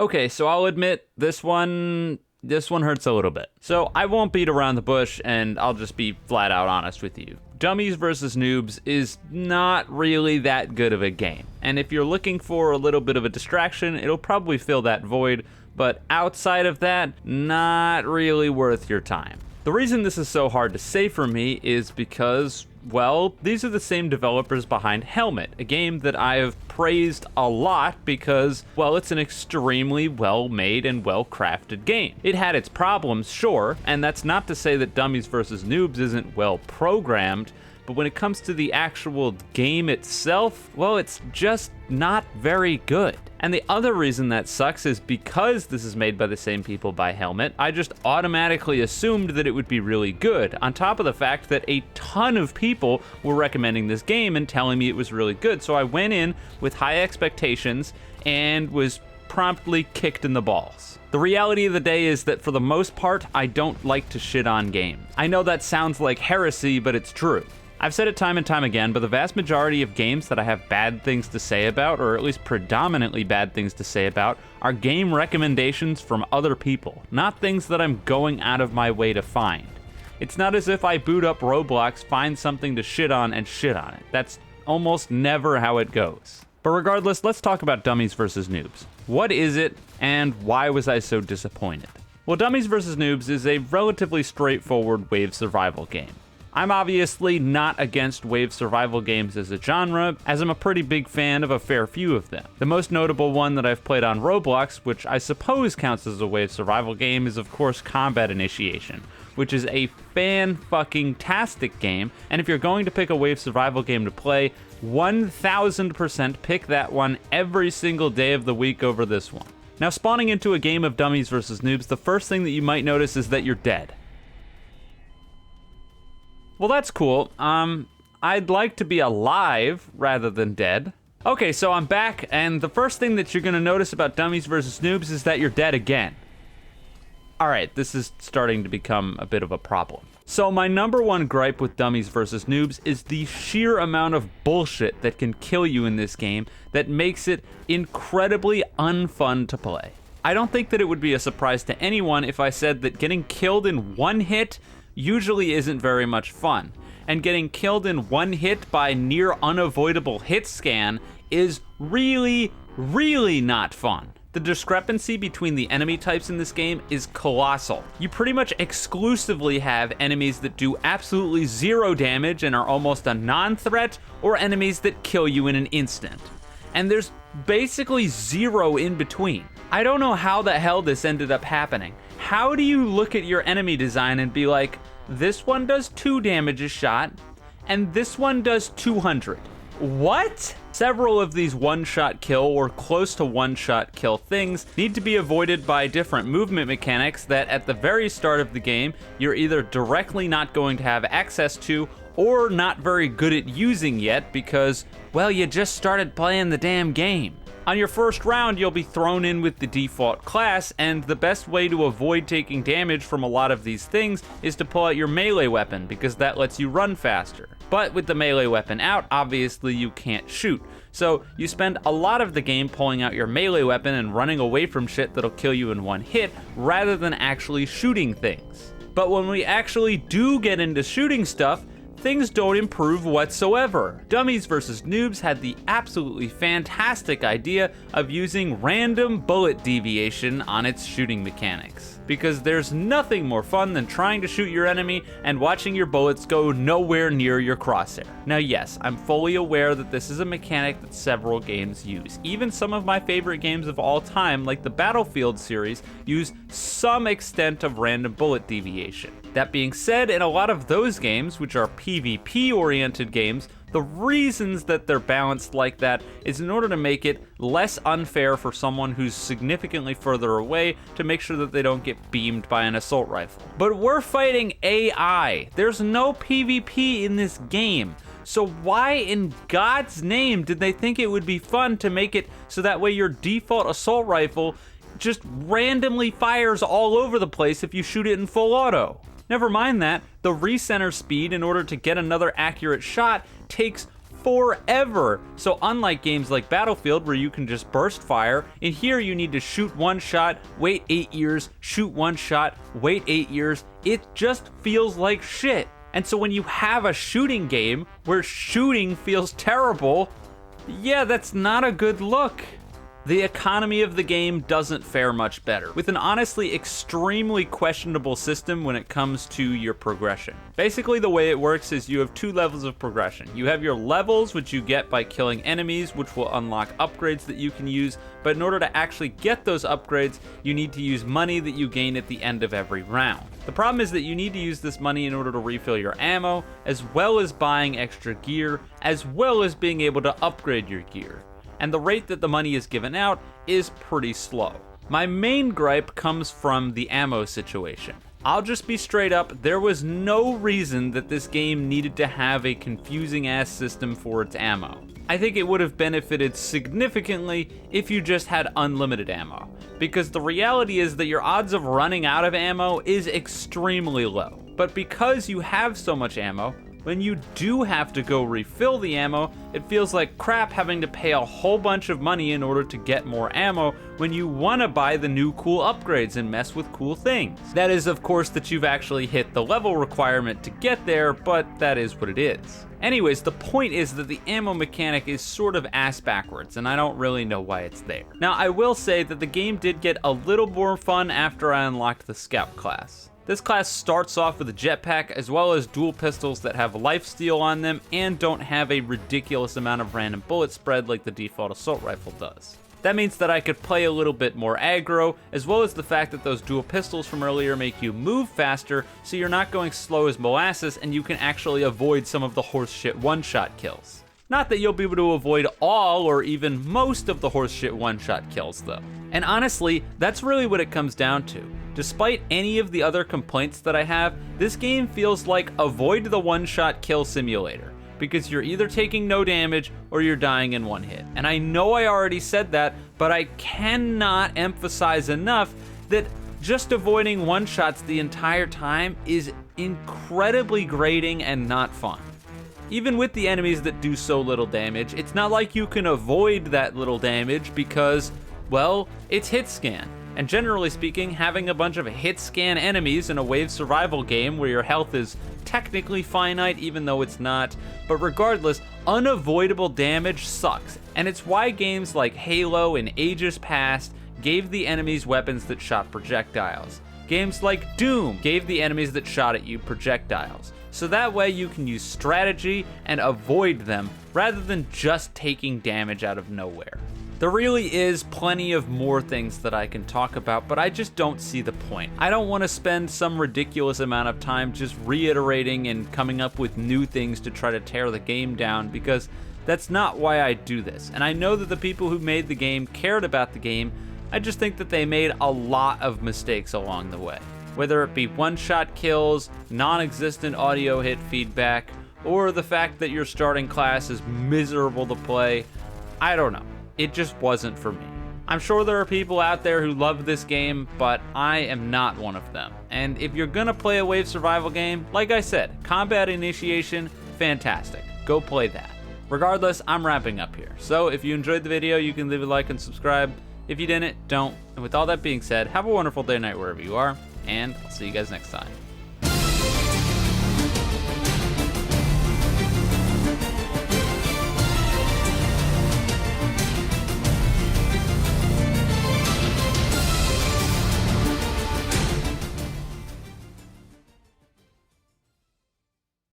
Okay, so I'll admit this one hurts a little bit. So I won't beat around the bush, and I'll just be flat out honest with you. Dummies vs. Noobs is not really that good of a game. And if you're looking for a little bit of a distraction, it'll probably fill that void, but outside of that, not really worth your time. The reason this is so hard to say for me is because, well, these are the same developers behind Helmet, a game that I have praised a lot because, well, it's an extremely well-made and well-crafted game. It had its problems, sure, and that's not to say that Dummies vs. Noobs isn't well-programmed, but when it comes to the actual game itself, well, it's just not very good. And the other reason that sucks is because this is made by the same people by Helmet, I just automatically assumed that it would be really good, on top of the fact that a ton of people were recommending this game and telling me it was really good. So I went in with high expectations and was promptly kicked in the balls. The reality of the day is that for the most part, I don't like to shit on games. I know that sounds like heresy, but it's true. I've said it time and time again, but the vast majority of games that I have bad things to say about, or at least predominantly bad things to say about, are game recommendations from other people, not things that I'm going out of my way to find. It's not as if I boot up Roblox, find something to shit on, and shit on it. That's almost never how it goes. But regardless, let's talk about Dummies vs. Noobs. What is it, and why was I so disappointed? Well, Dummies vs. Noobs is a relatively straightforward wave survival game. I'm obviously not against wave survival games as a genre, as I'm a pretty big fan of a fair few of them. The most notable one that I've played on Roblox, which I suppose counts as a wave survival game, is of course Combat Initiation, which is a fan-fucking-tastic game, and if you're going to pick a wave survival game to play, 1000% pick that one every single day of the week over this one. Now, spawning into a game of Dummies vs. Noobs, the first thing that you might notice is that you're dead. Well, that's cool. I'd like to be alive rather than dead. Okay, so I'm back, and the first thing that you're gonna notice about Dummies vs. Noobs is that you're dead again. Alright, this is starting to become a bit of a problem. So my number one gripe with Dummies vs. Noobs is the sheer amount of bullshit that can kill you in this game that makes it incredibly unfun to play. I don't think that it would be a surprise to anyone if I said that getting killed in one hit usually isn't very much fun, and getting killed in one hit by near unavoidable hit scan is really, really not fun. The discrepancy between the enemy types in this game is colossal. You pretty much exclusively have enemies that do absolutely zero damage and are almost a non-threat, or enemies that kill you in an instant. And there's basically zero in between. I don't know how the hell this ended up happening. How do you look at your enemy design and be like, this one does 2 damage a shot, and this one does 200? What? Several of these one-shot kill or close to one-shot kill things need to be avoided by different movement mechanics that at the very start of the game, you're either directly not going to have access to or not very good at using yet because, well, you just started playing the damn game. On your first round, you'll be thrown in with the default class, and the best way to avoid taking damage from a lot of these things is to pull out your melee weapon, because that lets you run faster. But with the melee weapon out, obviously you can't shoot. So you spend a lot of the game pulling out your melee weapon and running away from shit that'll kill you in one hit, rather than actually shooting things. But when we actually do get into shooting stuff, things don't improve whatsoever. Dummies vs. Noobs had the absolutely fantastic idea of using random bullet deviation on its shooting mechanics. Because there's nothing more fun than trying to shoot your enemy and watching your bullets go nowhere near your crosshair. Now yes, I'm fully aware that this is a mechanic that several games use. Even some of my favorite games of all time, like the Battlefield series, use some extent of random bullet deviation. That being said, in a lot of those games, which are PvP-oriented games, the reasons that they're balanced like that is in order to make it less unfair for someone who's significantly further away to make sure that they don't get beamed by an assault rifle. But we're fighting AI. There's no PvP in this game. So why in God's name did they think it would be fun to make it so that way your default assault rifle just randomly fires all over the place if you shoot it in full auto? Never mind that, the recenter speed in order to get another accurate shot takes forever. So unlike games like Battlefield where you can just burst fire, in here you need to shoot one shot, wait 8 years, shoot one shot, wait 8 years. It just feels like shit. And so when you have a shooting game where shooting feels terrible, yeah, that's not a good look. The economy of the game doesn't fare much better, with an honestly extremely questionable system when it comes to your progression. Basically, the way it works is you have 2 levels of progression. You have your levels, which you get by killing enemies, which will unlock upgrades that you can use, but in order to actually get those upgrades, you need to use money that you gain at the end of every round. The problem is that you need to use this money in order to refill your ammo, as well as buying extra gear, as well as being able to upgrade your gear. And the rate that the money is given out is pretty slow. My main gripe comes from the ammo situation. I'll just be straight up, there was no reason that this game needed to have a confusing ass system for its ammo. I think it would have benefited significantly if you just had unlimited ammo, because the reality is that your odds of running out of ammo is extremely low. But because you have so much ammo, when you do have to go refill the ammo, it feels like crap having to pay a whole bunch of money in order to get more ammo when you want to buy the new cool upgrades and mess with cool things. That is, of course, that you've actually hit the level requirement to get there, but that is what it is. Anyways, the point is that the ammo mechanic is sort of ass backwards, and I don't really know why it's there. Now, I will say that the game did get a little more fun after I unlocked the Scout class. This class starts off with a jetpack as well as dual pistols that have lifesteal on them and don't have a ridiculous amount of random bullet spread like the default assault rifle does. That means that I could play a little bit more aggro, as well as the fact that those dual pistols from earlier make you move faster, so you're not going slow as molasses and you can actually avoid some of the horseshit one-shot kills. Not that you'll be able to avoid all or even most of the horseshit one-shot kills though. And honestly, that's really what it comes down to. Despite any of the other complaints that I have, this game feels like avoid the one-shot kill simulator, because you're either taking no damage or you're dying in one hit. And I know I already said that, but I cannot emphasize enough that just avoiding one-shots the entire time is incredibly grating and not fun. Even with the enemies that do so little damage, it's not like you can avoid that little damage because, well, it's hit scan. And generally speaking, having a bunch of hit scan enemies in a wave survival game where your health is technically finite even though it's not, but regardless, unavoidable damage sucks. And it's why games like Halo in ages past gave the enemies weapons that shot projectiles. Games like Doom gave the enemies that shot at you projectiles. So that way you can use strategy and avoid them rather than just taking damage out of nowhere. There really is plenty of more things that I can talk about, but I just don't see the point. I don't want to spend some ridiculous amount of time just reiterating and coming up with new things to try to tear the game down, because that's not why I do this. And I know that the people who made the game cared about the game. I just think that they made a lot of mistakes along the way. Whether it be one-shot kills, non-existent audio hit feedback, or the fact that your starting class is miserable to play, I don't know. It just wasn't for me. I'm sure there are people out there who love this game, but I am not one of them. And if you're gonna play a wave survival game, like I said, Combat Initiation, fantastic. Go play that. Regardless, I'm wrapping up here. So if you enjoyed the video, you can leave a like and subscribe. If you didn't, don't. And with all that being said, have a wonderful day or night wherever you are, and I'll see you guys next time.